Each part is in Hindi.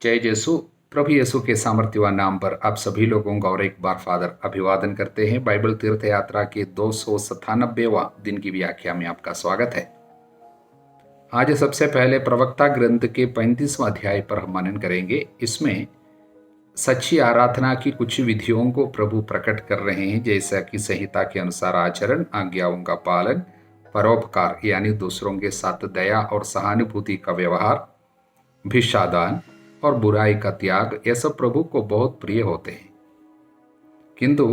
जय यीशु। प्रभु यीशु के सामर्थ्यवान नाम पर आप सभी लोगों का और एक बार फादर अभिवादन करते हैं। बाइबल तीर्थ यात्रा के 297वां दिन की व्याख्या में आपका स्वागत है। आज सबसे पहले प्रवक्ता ग्रंथ के 35वां अध्याय पर हम मनन करेंगे। इसमें सच्ची आराधना की कुछ विधियों को प्रभु प्रकट कर रहे हैं, जैसा कि संहिता के अनुसार आचरण, आज्ञाओं का पालन, परोपकार यानी दूसरों के साथ दया और सहानुभूति का व्यवहार, भिक्षादान और बुराई का त्याग। यह सब प्रभु को बहुत प्रिय होते हैं। किंतु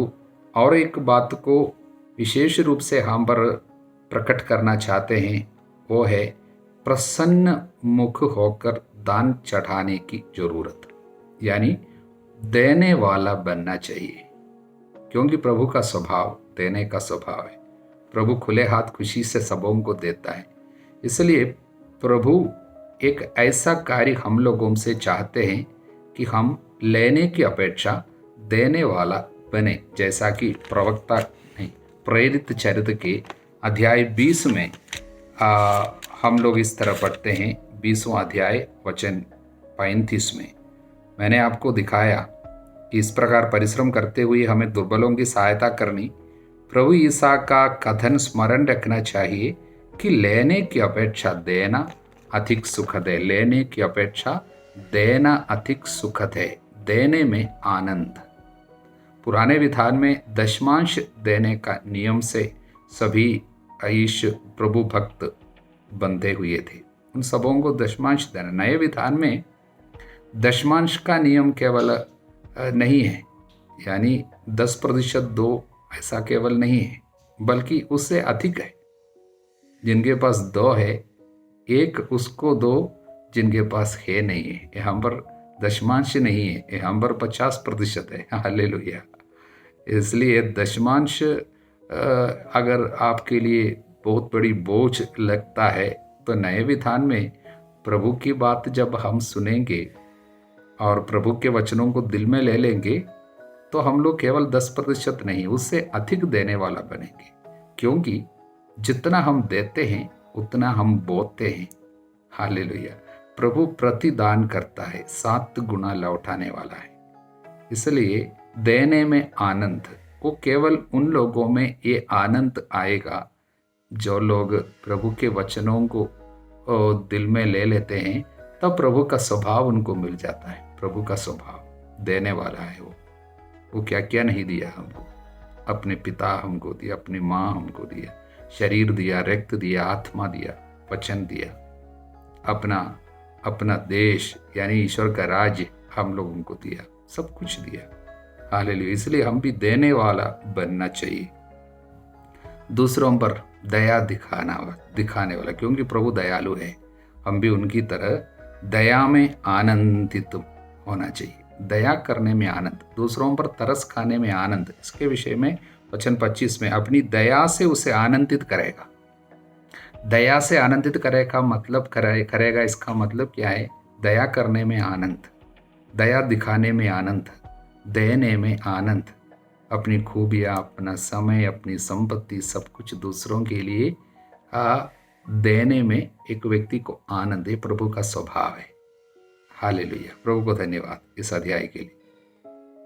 और एक बात को विशेष रूप से हम पर प्रकट करना चाहते हैं, वो है प्रसन्न मुख होकर दान चढ़ाने की जरूरत, यानी देने वाला बनना चाहिए, क्योंकि प्रभु का स्वभाव देने का स्वभाव है। प्रभु खुले हाथ खुशी से सबों को देता है। इसलिए प्रभु एक ऐसा कार्य हम लोगों से चाहते हैं कि हम लेने की अपेक्षा देने वाला बने, जैसा कि प्रेरित चरित्र के अध्याय 20 में हम लोग इस तरह पढ़ते हैं। 20वां अध्याय वचन 35 में मैंने आपको दिखाया कि इस प्रकार परिश्रम करते हुए हमें दुर्बलों की सहायता करनी। प्रभु ईसा का कथन स्मरण रखना चाहिए कि लेने की अपेक्षा देना अधिक सुखद है। लेने की अपेक्षा देना अधिक सुखद है। देने में आनंद। पुराने विधान में दशमांश देने का नियम से सभी आयुष प्रभु भक्त बंधे हुए थे, उन सबों को दशमांश देना। नए विधान में दशमांश का नियम केवल नहीं है, यानी 10% दो, ऐसा केवल नहीं है, बल्कि उससे अधिक है। जिनके पास 2 है, 1 उसको दो, जिनके पास है नहीं है। यहाँ पर दशमांश नहीं है, यहाँ पर 50% है। हालेलुया। इसलिए दशमांश अगर आपके लिए बहुत बड़ी बोझ लगता है, तो नए विधान में प्रभु की बात जब हम सुनेंगे और प्रभु के वचनों को दिल में ले लेंगे, तो हम लोग केवल 10% नहीं, उससे अधिक देने वाला बनेंगे। क्योंकि जितना हम देते हैं उतना हम बोते हैं। हालेलुया। प्रभु प्रतिदान करता है, 7 गुना लौटाने वाला है। इसलिए देने में आनंद, वो केवल उन लोगों में ये आनंद आएगा जो लोग प्रभु के वचनों को दिल में ले लेते हैं। तब प्रभु का स्वभाव उनको मिल जाता है। प्रभु का स्वभाव देने वाला है। वो क्या क्या नहीं दिया हमको। अपने पिता हमको दिया, अपनी माँ हमको दिया, शरीर दिया, रक्त दिया, आत्मा दिया, वचन दिया, अपना देश यानी ईश्वर का राज्य हम लोगों को दिया, सब कुछ दिया। हालेलुया। इसलिए हम भी देने वाला बनना चाहिए, दूसरों पर दया दिखाने वाला, क्योंकि प्रभु दयालु है। हम भी उनकी तरह दया में आनंदित होना चाहिए। दया करने में आनंद, दूसरों पर तरस खाने में आनंद। इसके विषय में वचन 25 में अपनी दया से उसे आनंदित करेगा। दया से आनंदित करेगा मतलब करेगा, इसका मतलब क्या है? दया करने में आनंद, दया दिखाने में आनंद, देने में आनंद। अपनी खूबियाँ, अपना समय, अपनी संपत्ति, सब कुछ दूसरों के लिए देने में एक व्यक्ति को आनंद है। प्रभु का स्वभाव है। हालेलुया। प्रभु को धन्यवाद इस अध्याय के लिए।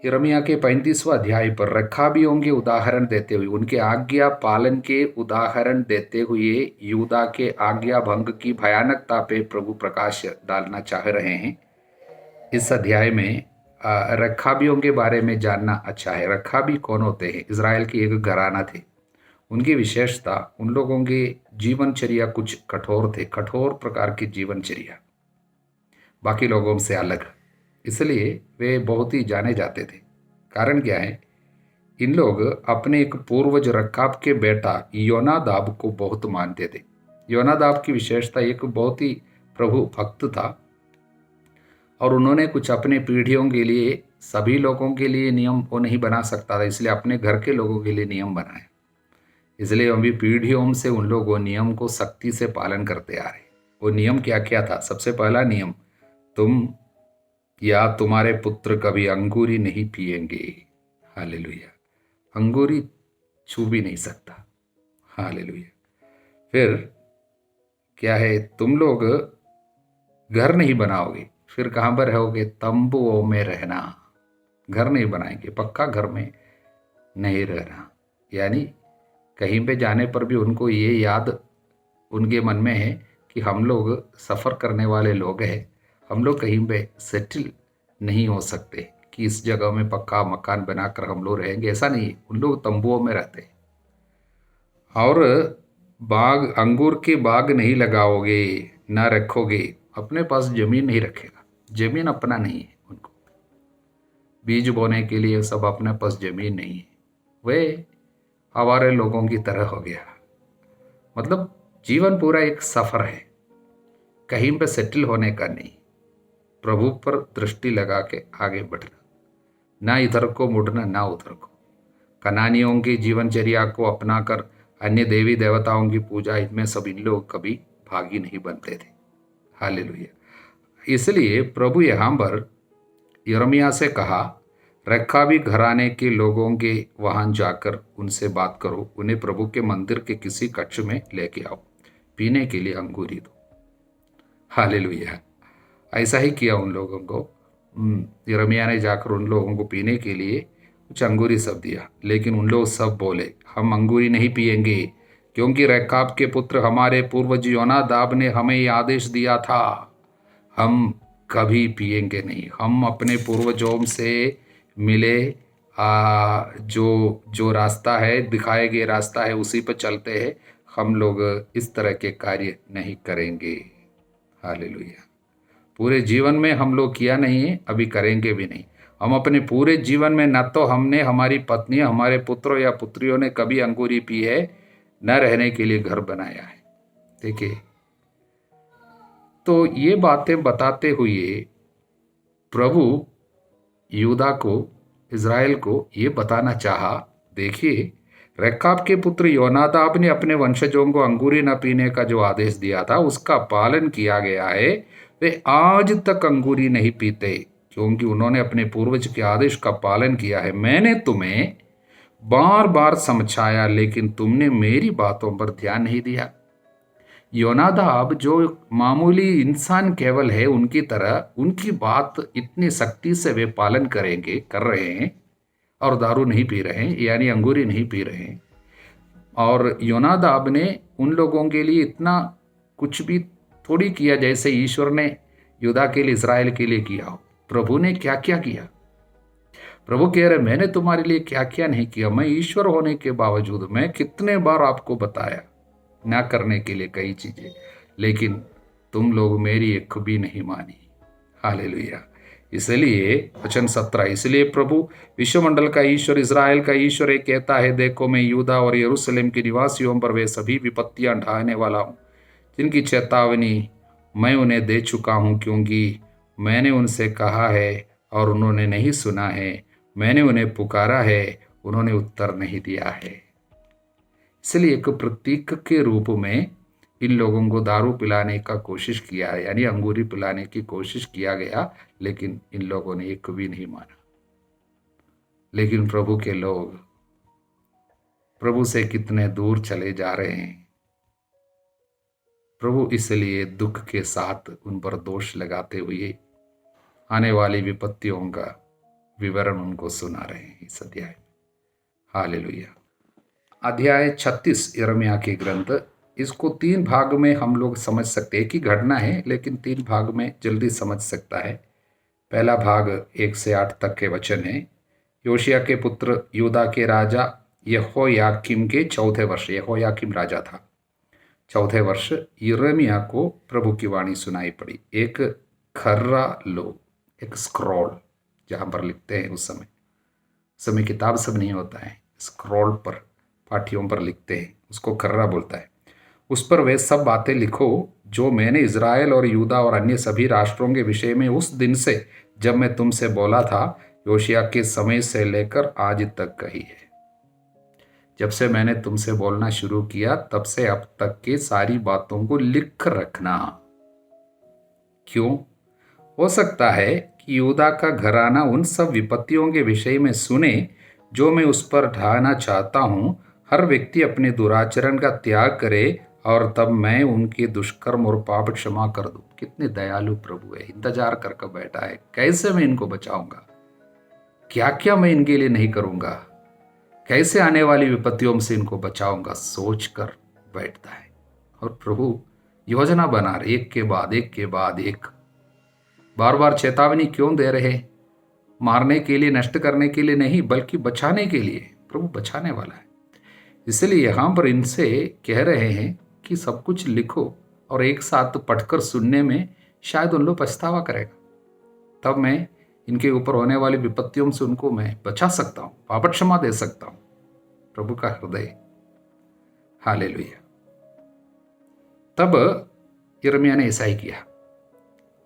यिर्मयाह के 35वां अध्याय पर रखाबियों के उदाहरण देते हुए, उनके आज्ञा पालन के उदाहरण देते हुए यूदा के आज्ञा भंग की भयानकता पे प्रभु प्रकाश डालना चाह रहे हैं। इस अध्याय में रखाबियों के बारे में जानना अच्छा है। रखाबी कौन होते हैं? इज़राइल के एक घराना थे। उनकी विशेषता, उन लोगों के जीवनचर्या कुछ कठोर थे, कठोर प्रकार की जीवनचर्या, बाकी लोगों से अलग। इसलिए वे बहुत ही जाने जाते थे। कारण क्या है? इन लोग अपने एक पूर्वज रकाब के बेटा योनादाब को बहुत मानते थे। योनादाब की विशेषता, एक बहुत ही प्रभु भक्त था और उन्होंने कुछ अपने पीढ़ियों के लिए, सभी लोगों के लिए नियम वो नहीं बना सकता था, इसलिए अपने घर के लोगों के लिए नियम बनाए। इसलिए हम भी पीढ़ियों से उन लोगों नियम को सख्ती से पालन करते आ रहे। वो नियम क्या क्या था? सबसे पहला नियम, तुम या तुम्हारे पुत्र कभी अंगूरी नहीं पिएंगे। हालेलुया। अंगूरी छू भी नहीं सकता। हालेलुया। फिर क्या है? तुम लोग घर नहीं बनाओगे। फिर कहाँ पर रहोगे? तंबुओं में रहना। घर नहीं बनाएंगे, पक्का घर में नहीं रहना। यानी कहीं पे जाने पर भी उनको ये याद उनके मन में है कि हम लोग सफ़र करने वाले लोग हैं, हम लोग कहीं पे सेटल नहीं हो सकते कि इस जगह में पक्का मकान बनाकर हम लोग रहेंगे, ऐसा नहीं है। उन लोग तंबुओं में रहते हैं। और बाग, अंगूर के बाग नहीं लगाओगे, ना रखोगे, अपने पास जमीन नहीं रखेगा, जमीन अपना नहीं है उनको, बीज बोने के लिए सब अपने पास जमीन नहीं है। वे हमारे लोगों की तरह हो गया। मतलब जीवन पूरा एक सफर है, कहीं पे सेटल होने का नहीं, प्रभु पर दृष्टि लगा के आगे बढ़ना, ना इधर को मुड़ना ना उधर को। कनानियों की जीवनचर्या को अपनाकर अन्य देवी देवताओं की पूजा, इनमें सब इन लोग कभी भागी नहीं बनते थे। हालेलुया। इसलिए प्रभु यहाँ पर यिर्मयाह से कहा, रखाबी घराने के लोगों के वहां जाकर उनसे बात करो, उन्हें प्रभु के मंदिर के किसी कक्ष में लेके आओ, पीने के लिए अंगूरी दो। हालेलुया। ऐसा ही किया उन लोगों को। यिर्मयाह ने जाकर उन लोगों को पीने के लिए कुछ अंगूरी सब दिया, लेकिन उन लोग सब बोले, हम अंगूरी नहीं पिएंगे, क्योंकि रेकाब के पुत्र हमारे पूर्वज योनादाब ने हमें ये आदेश दिया था, हम कभी पिएंगे नहीं। हम अपने पूर्वजों से मिले जो जो रास्ता है, दिखाए गए रास्ता है, उसी पर चलते हैं। हम लोग इस तरह के कार्य नहीं करेंगे। हालेलुया। पूरे जीवन में हम लोग किया नहीं है, अभी करेंगे भी नहीं। हम अपने पूरे जीवन में न तो हमने, हमारी पत्नी, हमारे पुत्रों या पुत्रियों ने कभी अंगूरी पी है, न रहने के लिए घर बनाया है। देखिए, तो ये बातें बताते हुए प्रभु यूदा को, इज़राइल को ये बताना चाहा, देखिए रेकाब के पुत्र योनादाब ने अपने वंशजों को अंगूरी न पीने का जो आदेश दिया था उसका पालन किया गया है। वे आज तक अंगूरी नहीं पीते, क्योंकि उन्होंने अपने पूर्वज के आदेश का पालन किया है। मैंने तुम्हें बार बार समझाया, लेकिन तुमने मेरी बातों पर ध्यान नहीं दिया। योनादाब जो मामूली इंसान केवल है, उनकी तरह उनकी बात इतनी सख्ती से वे पालन करेंगे, कर रहे हैं, और दारू नहीं पी रहे हैं, यानी अंगूरी नहीं पी रहे हैं। और योनादाब ने उन लोगों के लिए इतना कुछ भी थोड़ी किया जैसे ईश्वर ने यूदा के लिए, इज़राइल के लिए किया हो। प्रभु ने क्या क्या किया? प्रभु कह रहे, मैंने तुम्हारे लिए क्या क्या नहीं किया। मैं ईश्वर होने के बावजूद मैं कितने बार आपको बताया ना करने के लिए कई चीजें, लेकिन तुम लोग मेरी एक भी नहीं मानी। हालेलुया। इसलिए वचन 17, इसलिए प्रभु विश्वमंडल का ईश्वर, इज़राइल का ईश्वर ये कहता है, देखो मैं यूदा और यरूशलेम के निवासियों पर वे सभी विपत्तियां ढाने वाला हूँ जिनकी चेतावनी मैं उन्हें दे चुका हूँ, क्योंकि मैंने उनसे कहा है और उन्होंने नहीं सुना है, मैंने उन्हें पुकारा है, उन्होंने उत्तर नहीं दिया है। इसलिए एक प्रतीक के रूप में इन लोगों को दारू पिलाने का कोशिश किया, यानी अंगूरी पिलाने की कोशिश किया गया, लेकिन इन लोगों ने एक भी नहीं माना। लेकिन प्रभु के लोग प्रभु से कितने दूर चले जा रहे हैं। प्रभु इसलिए दुख के साथ उन पर दोष लगाते हुए आने वाली विपत्तियों का विवरण उनको सुना रहे हैं इस अध्याय में। हालेलुया। अध्याय 36 यिर्मयाह के ग्रंथ, इसको 3 भाग में हम लोग समझ सकते हैं कि घटना है, लेकिन 3 भाग में जल्दी समझ सकता है। पहला भाग 1 से 8 तक के वचन है। योशिया के पुत्र यूदा के राजा यहोयाकीम के 4थे वर्ष, यहोयाकीम राजा था, 4थे वर्ष यिर्मयाह को प्रभु की वाणी सुनाई पड़ी। एक खर्रा लो, एक स्क्रॉल, जहाँ पर लिखते हैं उस समय किताब सब नहीं होता है, स्क्रॉल पर, पाठियों पर लिखते हैं, उसको खर्रा बोलता है। उस पर वे सब बातें लिखो जो मैंने इज़राइल और यूदा और अन्य सभी राष्ट्रों के विषय में उस दिन से जब मैं तुमसे बोला था, योशिया के समय से लेकर आज तक कही है। जब से मैंने तुमसे बोलना शुरू किया तब से अब तक की सारी बातों को लिख रखना। क्यों? हो सकता है कि यूदा का घराना उन सब विपत्तियों के विषय में सुने जो मैं उस पर ढाना चाहता हूँ। हर व्यक्ति अपने दुराचरण का त्याग करे और तब मैं उनके दुष्कर्म और पाप क्षमा कर दूं। कितने दयालु प्रभु है, इंतजार करके बैठा है, कैसे मैं इनको बचाऊंगा, क्या क्या मैं इनके लिए नहीं करूंगा, कैसे आने वाली विपत्तियों से इनको बचाऊंगा, सोच कर बैठता है। और प्रभु योजना बना रहे, एक के बाद एक के बाद एक। बार बार चेतावनी क्यों दे रहे? मारने के लिए, नष्ट करने के लिए नहीं, बल्कि बचाने के लिए। प्रभु बचाने वाला है। इसलिए यहां पर इनसे कह रहे हैं कि सब कुछ लिखो और एक साथ पढ़कर सुनने में शायद उन लोग पछतावा करेगा। तब मैं इनके ऊपर होने वाली विपत्तियों से उनको मैं बचा सकता हूं, पाप क्षमा दे सकता हूं। प्रभु का हृदय, हालेलुया। तब यिर्मयाह ने ऐसा ही किया,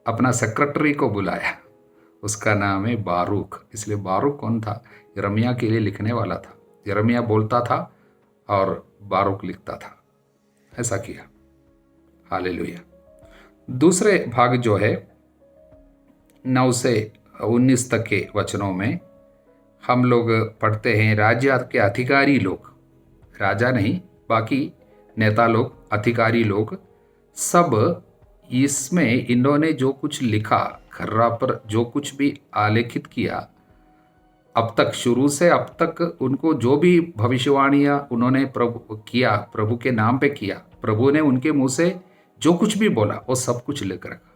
अपना सेक्रेटरी को बुलाया, उसका नाम है बारूक। इसलिए बारूक कौन था? यिर्मयाह के लिए लिखने वाला था। यिर्मयाह बोलता था और बारूक लिखता था। ऐसा किया, हालेलुया। दूसरे भाग जो है 9 से 19 तक के वचनों में हम लोग पढ़ते हैं, राज्य के अधिकारी लोग, राजा नहीं बाकी नेता लोग, अधिकारी लोग सब, इसमें इन्होंने जो कुछ लिखा, खर्रा पर जो कुछ भी आलेखित किया, अब तक शुरू से अब तक उनको जो भी भविष्यवाणियां उन्होंने प्रभु किया, प्रभु के नाम पे किया, प्रभु ने उनके मुंह से जो कुछ भी बोला वो सब कुछ लिख रखा।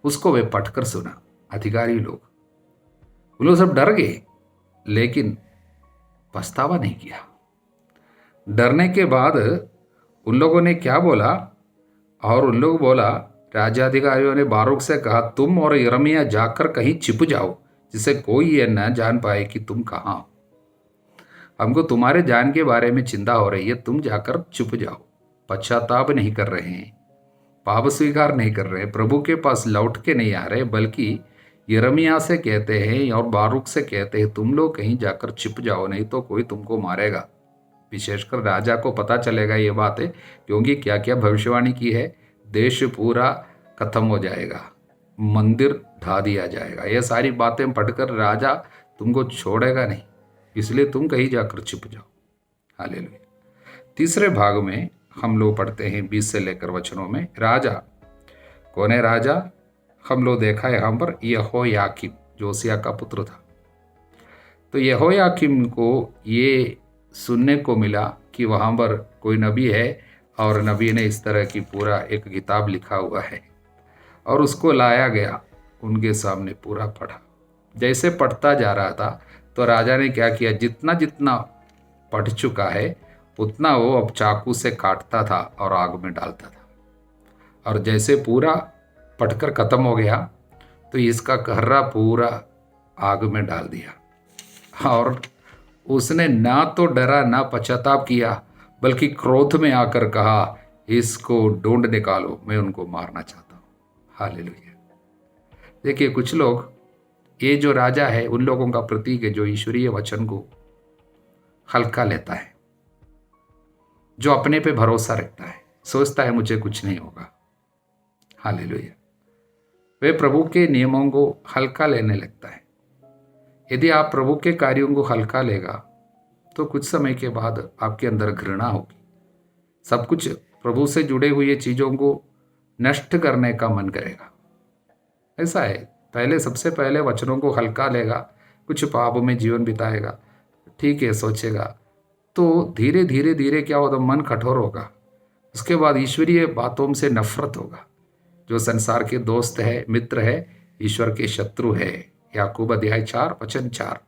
उसको वे पढ़कर सुना। अधिकारी लोग, वो लोग सब डर गए, लेकिन पछतावा नहीं किया। डरने के बाद उन लोगों ने क्या बोला? और उन लोग बोला, राज्याधिकारियों ने बारूक से कहा, तुम और यिर्मयाह जाकर कहीं छिप जाओ, जिसे कोई ये न जान पाए कि तुम कहाँ हो। हमको तुम्हारे जान के बारे में चिंता हो रही है, तुम जाकर छुप जाओ। पश्चाताप नहीं कर रहे हैं, पाप स्वीकार नहीं कर रहे, प्रभु के पास लौट के नहीं आ रहे, बल्कि यिर्मयाह से कहते हैं और बारूक से कहते हैं, तुम लोग कहीं जाकर छिप जाओ, नहीं तो कोई तुमको मारेगा। विशेषकर राजा को पता चलेगा ये बात है, क्योंकि क्या क्या भविष्यवाणी की है। देश पूरा खत्म हो जाएगा, मंदिर ढा दिया जाएगा, ये सारी बातें पढ़कर राजा तुमको छोड़ेगा नहीं, इसलिए तुम कहीं जाकर छिप जाओ। हालेलुया। तीसरे भाग में हम लोग पढ़ते हैं 20 से लेकर वचनों में। राजा कौन है? राजा हम लोग देखा यहाँ पर यहोयाकीम, जोसिया का पुत्र था। तो यहोयाकीम को ये सुनने को मिला कि वहाँ पर कोई नबी है और नबी ने इस तरह की पूरा एक किताब लिखा हुआ है, और उसको लाया गया, उनके सामने पूरा पढ़ा। जैसे पढ़ता जा रहा था तो राजा ने क्या किया, जितना जितना पढ़ चुका है उतना वो अब चाकू से काटता था और आग में डालता था। और जैसे पूरा पढ़कर खत्म हो गया तो इसका कहरा पूरा आग में डाल दिया। और उसने ना तो डरा ना पश्चाताप किया, बल्कि क्रोध में आकर कहा, इसको ढूंढ निकालो, मैं उनको मारना चाहता हूँ। हालेलुया। देखिए, कुछ लोग, ये जो राजा है उन लोगों का प्रतीक है जो ईश्वरीय वचन को हल्का लेता है, जो अपने पे भरोसा रखता है, सोचता है मुझे कुछ नहीं होगा। हालेलुया। वे प्रभु के नियमों को हल्का लेने लगता है। यदि आप प्रभु के कार्यों को हल्का लेगा तो कुछ समय के बाद आपके अंदर घृणा होगी, सब कुछ प्रभु से जुड़े हुए चीज़ों को नष्ट करने का मन करेगा। ऐसा है, पहले सबसे पहले वचनों को हल्का लेगा, कुछ पाप में जीवन बिताएगा, ठीक है सोचेगा, तो धीरे धीरे धीरे क्या होगा, मन कठोर होगा। उसके बाद ईश्वरीय बातों से नफरत होगा। जो संसार के दोस्त है, मित्र है, ईश्वर के शत्रु है। याकूब अध्याय 4 वचन 4।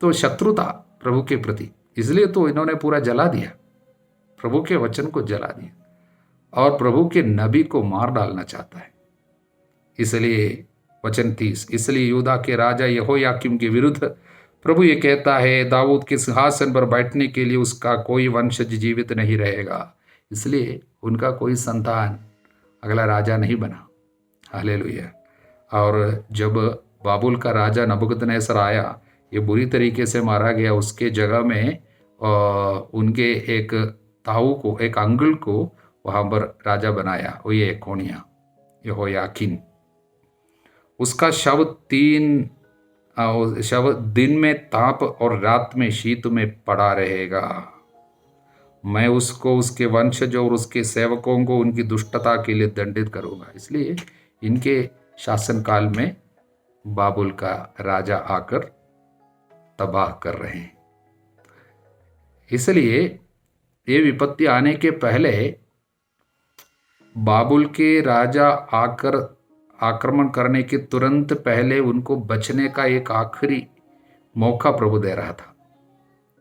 तो शत्रुता प्रभु के प्रति, इसलिए तो इन्होंने पूरा जला दिया, प्रभु के वचन को जला दिया और प्रभु के नबी को मार डालना चाहता है। इसलिए वचन 30, इसलिए यूदा के राजा यहोयाकीम के विरुद्ध प्रभु ये कहता है, दाऊद के सिंहासन पर बैठने के लिए उसका कोई वंशज जीवित नहीं रहेगा। इसलिए उनका कोई संतान अगला राजा नहीं बना। हालेलुया। और जब बाबुल का राजा नबूकदनेस्सर आया, ये बुरी तरीके से मारा गया, उसके जगह में उनके एक ताऊ को, एक अंकल को वहाँ पर राजा बनाया, वो ये कोनिया यहोयाकीन। उसका शव दिन में ताप और रात में शीत में पड़ा रहेगा। मैं उसको, उसके वंशज और उसके सेवकों को उनकी दुष्टता के लिए दंडित करूंगा। इसलिए इनके शासनकाल में बाबुल का राजा आकर तबाह कर रहे हैं। इसलिए ये विपत्ति आने के पहले बाबुल के राजा आकर आक्रमण करने के तुरंत पहले उनको बचने का एक आखिरी मौका प्रभु दे रहा था।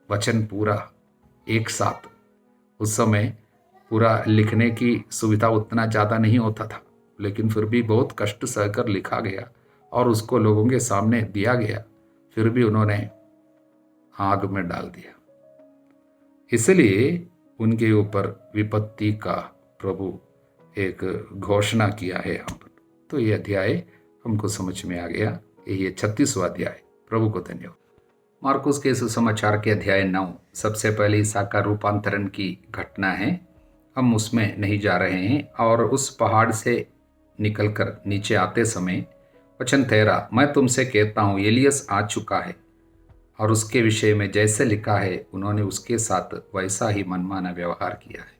वचन पूरा एक साथ, उस समय पूरा लिखने की सुविधा उतना ज़्यादा नहीं होता था, लेकिन फिर भी बहुत कष्ट सहकर लिखा गया और उसको लोगों के सामने दिया गया। फिर भी उन्होंने आग में डाल दिया। इसलिए उनके ऊपर विपत्ति का प्रभु एक घोषणा किया है यहाँ पर। तो ये अध्याय हमको समझ में आ गया। ये 36वां अध्याय। प्रभु को धन्यवाद। मार्कुस के सुसमाचार के अध्याय 9 सबसे पहले ईसा का रूपांतरण की घटना है। हम उसमें नहीं जा रहे हैं। और उस पहाड़ से निकलकर नीचे आते समय वचन 13, मैं तुमसे कहता हूँ एलियस आ चुका है और उसके विषय में जैसे लिखा है उन्होंने उसके साथ वैसा ही मनमाना व्यवहार किया है।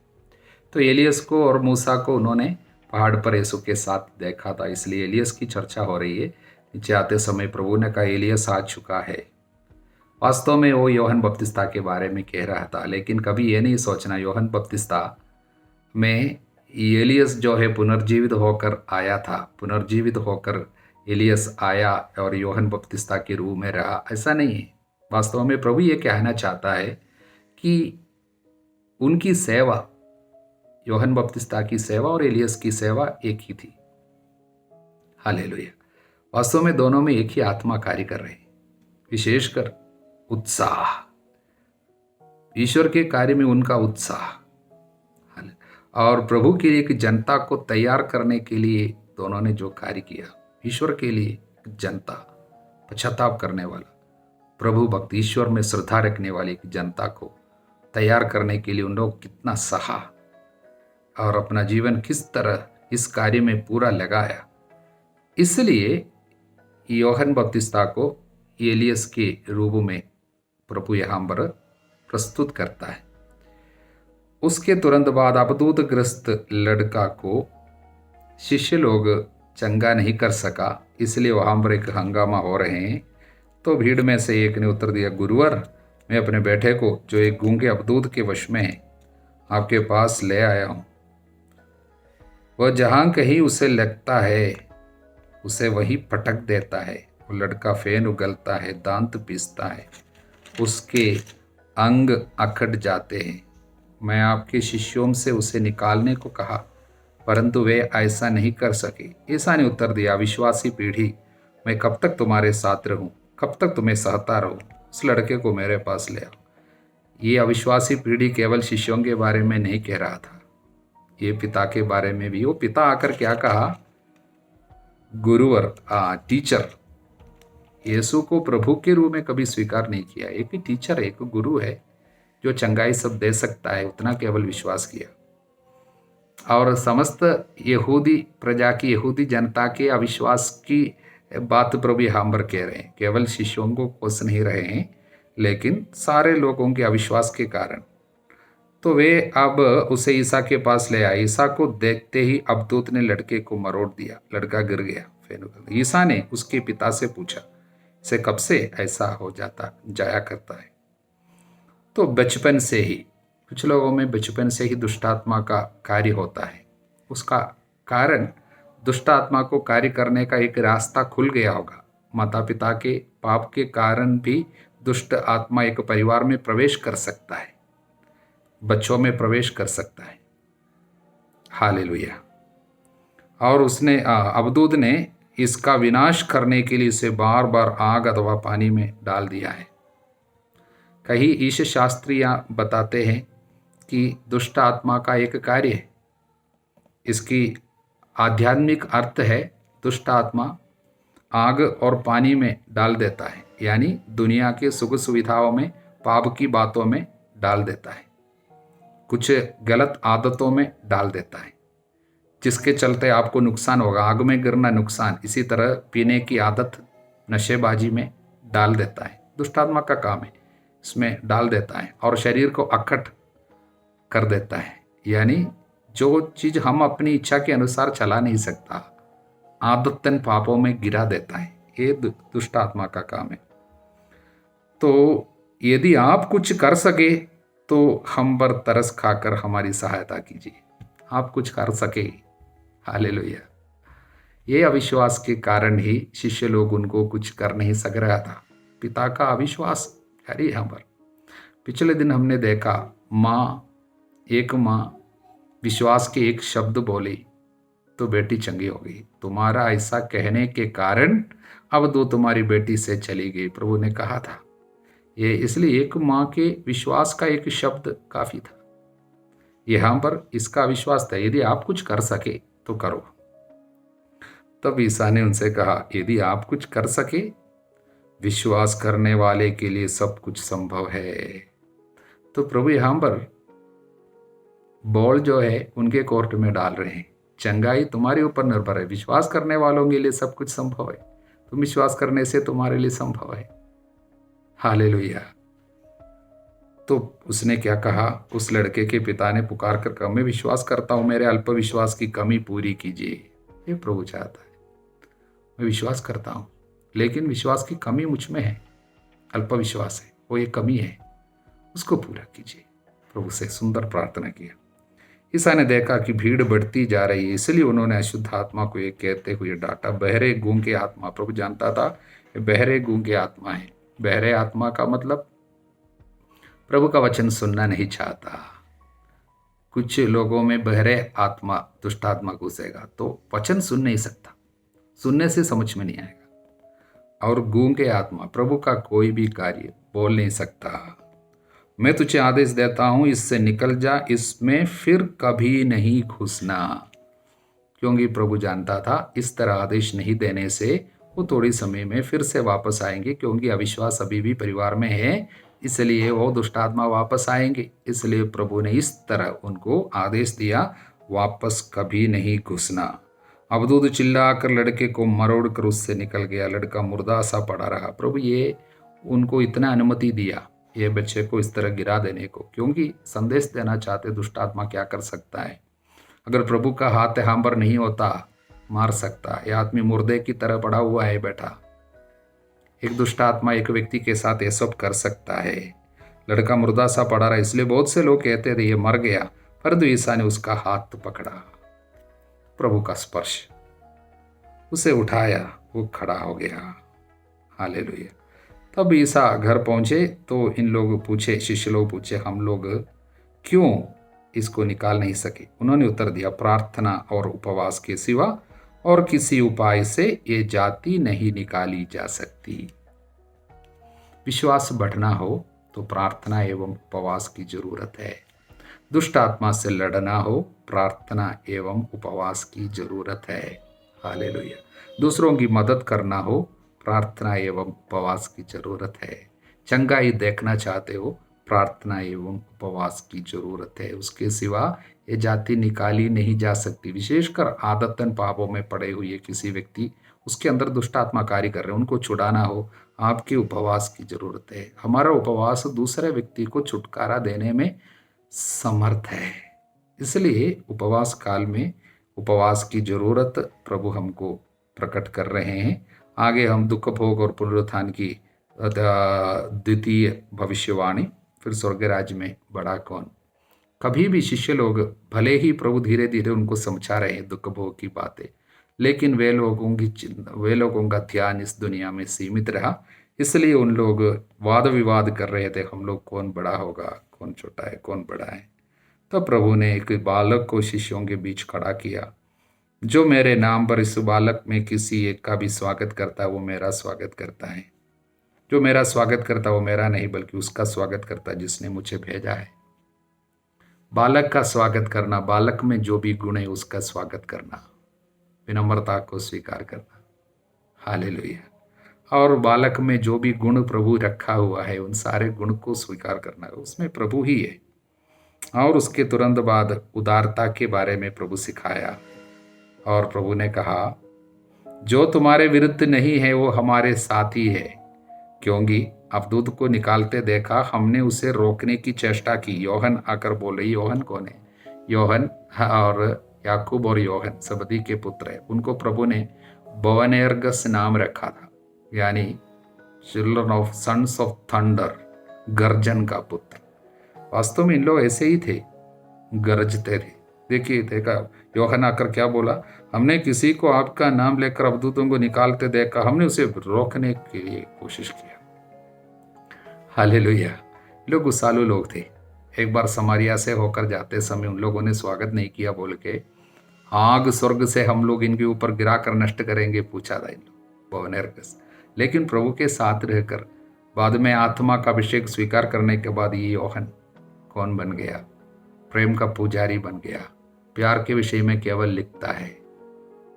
तो एलियस को और मूसा को उन्होंने पहाड़ पर यीशु के साथ देखा था, इसलिए एलियस की चर्चा हो रही है। नीचे आते समय प्रभु ने कहा एलियस आ चुका है। वास्तव में वो योहन बपतिस्ता के बारे में कह रहा था, लेकिन कभी ये नहीं सोचना योहन बपतिस्ता में एलियस जो है पुनर्जीवित होकर आया था, पुनर्जीवित होकर एलियस आया और योहन बपतिस्ता के रूप में रहा, ऐसा नहीं है। वास्तव में प्रभु ये कहना चाहता है कि उनकी सेवा, योहन बपतिस्ता की सेवा और एलियस की सेवा एक ही थी। हालेलुया। वास्तव में दोनों में एक ही आत्मा कार्य कर रहे हैं। विशेषकर उत्साह, ईश्वर के कार्य में उनका उत्साह और प्रभु के लिए एक जनता को तैयार करने के लिए दोनों ने जो कार्य किया, ईश्वर के लिए जनता, पश्चाताप करने वाला, प्रभु भक्त, ईश्वर में श्रद्धा रखने वाली एक जनता को तैयार करने के लिए उन लोग कितना सहा और अपना जीवन किस तरह इस कार्य में पूरा लगाया। इसलिए योहन बपतिस्ता को एलियस के रूप में प्रभु यहाँ पर प्रस्तुत करता है। उसके तुरंत बाद अबदूतग्रस्त लड़का को शिष्य लोग चंगा नहीं कर सका, इसलिए वहाँ पर एक हंगामा हो रहे हैं। तो भीड़ में से एक ने उत्तर दिया, गुरुवर, मैं अपने बेटे को जो एक गूंगे अबदूत के वश में है आपके पास ले आया हूँ। वह जहाँ कहीं उसे लगता है उसे वही पटक देता है। वो लड़का फेन उगलता है, दांत पीसता है, उसके अंग अकड़ जाते हैं। मैं आपके शिष्यों से उसे निकालने को कहा, परंतु वे ऐसा नहीं कर सके। ईसा ने उत्तर दिया, विश्वासी पीढ़ी, मैं कब तक तुम्हारे साथ रहूं, कब तक तुम्हें सहता रहूं? उस लड़के को मेरे पास ले आओ। ये अविश्वासी पीढ़ी केवल शिष्यों के बारे में नहीं कह रहा था, ये पिता के बारे में भी। वो पिता आकर क्या कहा, गुरुवर, टीचर। यीशु को प्रभु के रूप में कभी स्वीकार नहीं किया। एक ही टीचर, एक गुरु है जो चंगाई सब दे सकता है, उतना केवल विश्वास किया। और समस्त यहूदी प्रजा की, यहूदी जनता के अविश्वास की बात प्रभु यहाँ पर कह रहे हैं। केवल शिष्यों को कोस नहीं रहे हैं, लेकिन सारे लोगों के अविश्वास के कारण। तो वे अब उसे ईसा के पास ले आए। ईसा को देखते ही अबदूत ने लड़के को मरोड़ दिया, लड़का गिर गया। ईसा ने उसके पिता से पूछा, इसे कब से ऐसा हो जाया करता है? तो बचपन से ही, कुछ लोगों में बचपन से ही दुष्ट आत्मा का कार्य होता है। उसका कारण दुष्ट आत्मा को कार्य करने का एक रास्ता खुल गया होगा। माता पिता के पाप के कारण भी दुष्ट आत्मा एक परिवार में प्रवेश कर सकता है, बच्चों में प्रवेश कर सकता है। हालेलुया। और उसने अबदूत ने इसका विनाश करने के लिए इसे बार बार आग अथवा पानी में डाल दिया है। कई ईश शास्त्रियाँ बताते हैं कि दुष्ट आत्मा का एक कार्य है, इसकी आध्यात्मिक अर्थ है, दुष्ट आत्मा आग और पानी में डाल देता है, यानी दुनिया के सुख सुविधाओं में, पाप की बातों में डाल देता है, कुछ गलत आदतों में डाल देता है, जिसके चलते आपको नुकसान होगा। आग में गिरना नुकसान, इसी तरह पीने की आदत, नशेबाजी में डाल देता है। दुष्ट आत्मा का काम है, इसमें डाल देता है और शरीर को अकड़ कर देता है। यानी जो चीज हम अपनी इच्छा के अनुसार चला नहीं सकता, आदतन पापों में गिरा देता है। ये दुष्ट आत्मा का काम है। तो यदि आप कुछ कर सके तो हम पर तरस खाकर हमारी सहायता कीजिए। आप कुछ कर सके, हालेलुया। ये अविश्वास के कारण ही शिष्य लोग उनको कुछ कर नहीं सक रहा था। पिता का अविश्वास है यहाँ पर। पिछले दिन हमने देखा, एक माँ विश्वास के एक शब्द बोली तो बेटी चंगी हो गई। तुम्हारा ऐसा कहने के कारण अब दो तुम्हारी बेटी से चली गई, प्रभु ने कहा था। ये इसलिए एक माँ के विश्वास का एक शब्द काफी था। यहां पर इसका विश्वास था, यदि आप कुछ कर सके तो करो। तब ईसा ने उनसे कहा, यदि आप कुछ कर सके, विश्वास करने वाले के लिए सब कुछ संभव है। तो प्रभु यहां पर बॉल जो है उनके कोर्ट में डाल रहे हैं। चंगाई तुम्हारे ऊपर निर्भर है। विश्वास करने वालों के लिए सब कुछ संभव है। तुम विश्वास करने से तुम्हारे लिए संभव है। हालेलुया। तो उसने क्या कहा, उस लड़के के पिता ने पुकार कर कहा, मैं विश्वास करता हूं, मेरे अल्प विश्वास की कमी पूरी कीजिए। ये प्रभु चाहता है। मैं विश्वास करता हूं, लेकिन विश्वास की कमी मुझ में है। अल्प विश्वास है, वो ये कमी है, उसको पूरा कीजिए। प्रभु से सुंदर प्रार्थना किया। ईसा ने देखा कि भीड़ बढ़ती जा रही है, इसलिए उन्होंने अशुद्ध आत्मा को एक कहते हुए डांटा, बहरे गूंगे आत्मा। प्रभु जानता था कि बहरे गूंगे आत्मा है। बहरे आत्मा का मतलब प्रभु का वचन सुनना नहीं चाहता। कुछ लोगों में बहरे आत्मा, दुष्ट आत्मा घुसेगा तो वचन सुन नहीं सकता, सुनने से समझ में नहीं आएगा। और गूंगे आत्मा, प्रभु का कोई भी कार्य बोल नहीं सकता। मैं तुझे आदेश देता हूं, इससे निकल जा, इसमें फिर कभी नहीं घुसना। क्योंकि प्रभु जानता था इस तरह आदेश नहीं देने से वो थोड़ी समय में फिर से वापस आएंगे, क्योंकि अविश्वास अभी भी परिवार में है, इसलिए वो दुष्ट आत्मा वापस आएंगे। इसलिए प्रभु ने इस तरह उनको आदेश दिया, वापस कभी नहीं घुसना। अबदूद चिल्लाकर लड़के को मरोड़ कर उससे निकल गया। लड़का मुर्दा सा पड़ा रहा। प्रभु ये उनको इतना अनुमति दिया ये बच्चे को इस तरह गिरा देने को, क्योंकि संदेश देना चाहते दुष्ट आत्मा क्या कर सकता है। अगर प्रभु का हाथ हम पर नहीं होता, मार सकता। यह आदमी मुर्दे की तरह पड़ा हुआ है बैठा। एक दुष्ट आत्मा एक व्यक्ति के साथ ये सब कर सकता है। लड़का मुर्दा सा पड़ा रहा, इसलिए बहुत से लोग कहते थे ये मर गया, परंतु ईसा ने उसका हाथ पकड़ा। प्रभु का स्पर्श, उसे उठाया, वो खड़ा हो गया। हालेलुया। तब ईसा घर पहुंचे तो इन लोग पूछे, शिष्य लोग पूछे, हम लोग क्यों इसको निकाल नहीं सके। उन्होंने उत्तर दिया, प्रार्थना और उपवास के सिवा और किसी उपाय से ये जाति नहीं निकाली जा सकती। विश्वास बढ़ना हो तो प्रार्थना एवं उपवास की जरूरत है। दुष्ट आत्मा से लड़ना हो, प्रार्थना एवं उपवास की जरूरत है। हालेलुया। दूसरों की मदद करना हो, प्रार्थना एवं उपवास की जरूरत है। चंगाई देखना चाहते हो, प्रार्थना एवं उपवास की जरूरत है। उसके सिवा ये जाति निकाली नहीं जा सकती। विशेषकर आदतन पापों में पड़े हुए किसी व्यक्ति, उसके अंदर दुष्ट आत्मा कार्य कर रहे हैं, उनको छुड़ाना हो, आपके उपवास की जरूरत है। हमारा उपवास दूसरे व्यक्ति को छुटकारा देने में समर्थ है। इसलिए उपवास काल में उपवास की जरूरत प्रभु हमको प्रकट कर रहे हैं। आगे हम दुख भोग और पुनरुत्थान की द्वितीय भविष्यवाणी, फिर स्वर्ग राज्य में बड़ा कौन। कभी भी शिष्य लोग, भले ही प्रभु धीरे धीरे उनको समझा रहे हैं दुख भोग की बातें, लेकिन वे लोगों का ध्यान इस दुनिया में सीमित रहा। इसलिए उन लोग वाद विवाद कर रहे थे, हम लोग कौन बड़ा होगा, कौन छोटा है, कौन बड़ा है। तब प्रभु ने एक बालक को शिष्यों के बीच खड़ा किया, जो मेरे नाम पर इस बालक में किसी एक का भी स्वागत करता है वो मेरा स्वागत करता है। जो मेरा स्वागत करता है वो मेरा नहीं बल्कि उसका स्वागत करता है जिसने मुझे भेजा है। बालक का स्वागत करना, बालक में जो भी गुण है उसका स्वागत करना, विनम्रता को स्वीकार करना। हालेलुया। और बालक में जो भी गुण प्रभु रखा हुआ है उन सारे गुण को स्वीकार करना, उसमें प्रभु ही है। और उसके तुरंत बाद उदारता के बारे में प्रभु सिखाया और प्रभु ने कहा, जो तुम्हारे विरुद्ध नहीं है वो हमारे साथी है, क्योंकि अवधूत को निकालते देखा, हमने उसे रोकने की चेष्टा की। योहन आकर बोले, योहन कौन है? योहन और याकूब और योहन सबदी के पुत्र है। उनको प्रभु ने बोअनेर्गस नाम रखा था, यानी children of sons of thunder, गर्जन का पुत्र। वास्तव में इन लोग ऐसे ही थे, गरजते थे। देखिए, देखा योहन आकर क्या बोला, हमने किसी को आपका नाम लेकर अवधूतों को निकालते देखा, हमने उसे रोकने के लिए कोशिश किया। हालेलुया। लोग गुस्सालू लोग थे। एक बार समारिया से होकर जाते समय उन लोगों ने स्वागत नहीं किया बोल के आग स्वर्ग से हम लोग इनके ऊपर गिरा कर नष्ट करेंगे पूछा था इन लोग, बोअनेर्गस। लेकिन प्रभु के साथ रहकर बाद में आत्मा का अभिषेक स्वीकार करने के बाद ये योहन कौन बन गया? प्रेम का पुजारी बन गया। प्यार के विषय में केवल लिखता है।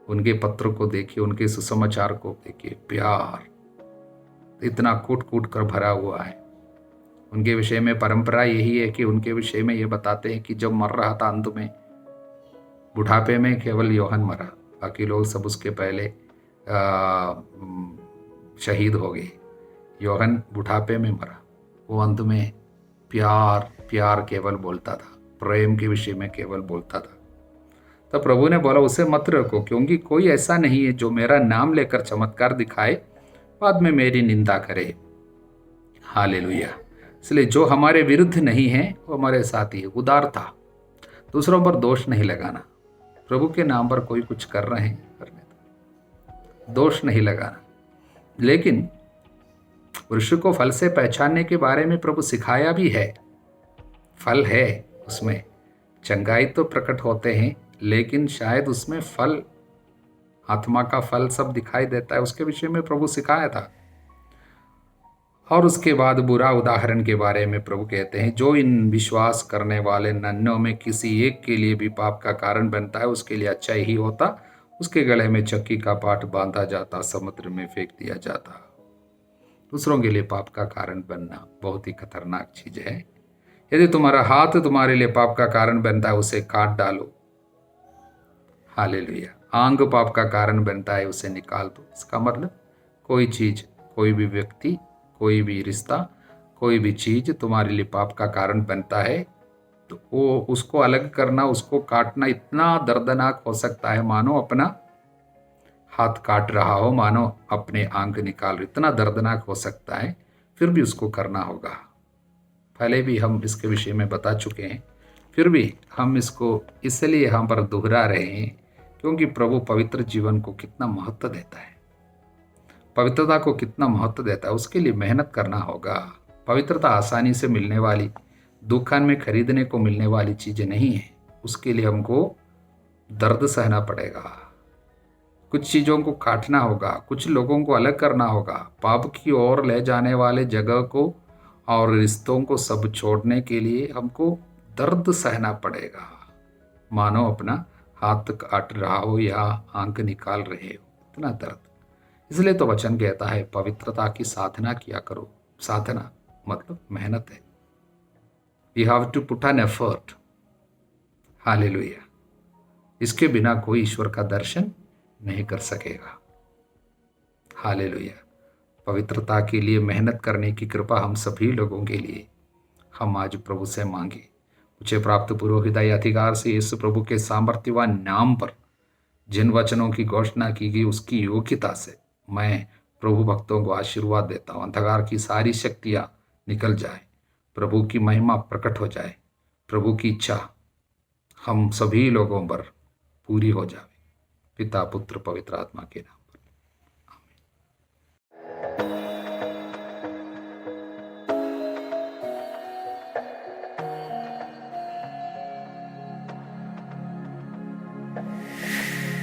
उनके पत्र को देखिए, उनके सुसमाचार को देखिए, प्यार इतना कूट कूट कर भरा हुआ है। उनके विषय में परंपरा यही है कि उनके विषय में ये बताते हैं कि जब मर रहा था अंत में, बुढ़ापे में केवल योहन मरा, बाकी लोग सब उसके पहले शहीद हो गए। योहन बुढ़ापे में मरा, वो अंत में प्यार प्यार केवल बोलता था, प्रेम के विषय में केवल बोलता था। तो प्रभु ने बोला उसे मत रखो, क्योंकि कोई ऐसा नहीं है जो मेरा नाम लेकर चमत्कार दिखाए बाद में मेरी निंदा करे। हालेलुया। इसलिए जो हमारे विरुद्ध नहीं है वो हमारे साथी है। उदारता, दूसरों पर दोष नहीं लगाना। प्रभु के नाम पर कोई कुछ कर रहे हैं, करने दो, दोष नहीं लगाना। लेकिन वृक्ष को फल से पहचानने के बारे में प्रभु सिखाया भी है। फल है उसमें, चंगाई तो प्रकट होते हैं, लेकिन शायद उसमें फल, आत्मा का फल सब दिखाई देता है, उसके विषय में प्रभु सिखाया था। और उसके बाद बुरा उदाहरण के बारे में प्रभु कहते हैं, जो इन विश्वास करने वाले नन्हों में किसी एक के लिए भी पाप का कारण बनता है, उसके लिए अच्छा ही होता उसके गले में चक्की का पाट बांधा जाता, समुद्र में फेंक दिया जाता। दूसरों के लिए पाप का कारण बनना बहुत ही खतरनाक चीज है। यदि तुम्हारा हाथ तुम्हारे लिए पाप का कारण बनता है, उसे काट डालो। हालेलुया। आंग पाप का कारण बनता है, उसे निकाल दो। इसका मतलब कोई चीज, कोई भी व्यक्ति, कोई भी रिश्ता, कोई भी चीज तुम्हारे लिए पाप का कारण बनता है, तो वो उसको अलग करना, उसको काटना इतना दर्दनाक हो सकता है, मानो अपना हाथ काट रहा हो, मानो अपने आंग निकाल, इतना दर्दनाक हो सकता है। फिर भी उसको करना होगा। पहले भी हम इसके विषय में बता चुके हैं, फिर भी हम इसको इसलिए यहाँ पर दोहरा रहे हैं क्योंकि प्रभु पवित्र जीवन को कितना महत्व देता है, पवित्रता को कितना महत्व देता है। उसके लिए मेहनत करना होगा। पवित्रता आसानी से मिलने वाली, दुकान में खरीदने को मिलने वाली चीजें नहीं है। उसके लिए हमको दर्द सहना पड़ेगा, कुछ चीजों को काटना होगा, कुछ लोगों को अलग करना होगा, पाप की ओर ले जाने वाले जगह को और रिश्तों को सब छोड़ने के लिए हमको दर्द सहना पड़ेगा, मानो अपना हाथ काट रहा हो या आंख निकाल रहे हो, इतना दर्द। इसलिए तो वचन कहता है पवित्रता की साधना किया करो। साधना मतलब मेहनत है। You have to put an effort. Hallelujah. इसके बिना कोई ईश्वर का दर्शन नहीं कर सकेगा। हालेलुया। पवित्रता के लिए मेहनत करने की कृपा हम सभी लोगों के लिए हम आज प्रभु से मांगे। मुझे प्राप्त पुरोहिताई अधिकार से यीशु प्रभु के सामर्थ्यवान नाम पर जिन वचनों की घोषणा की गई, उसकी योग्यता से मैं प्रभु भक्तों को आशीर्वाद देता हूँ। अंधकार की सारी शक्तियाँ निकल जाए, प्रभु की महिमा प्रकट हो जाए, प्रभु की इच्छा हम सभी लोगों पर पूरी हो जाए। पिता, पुत्र, पवित्र आत्मा के नाम।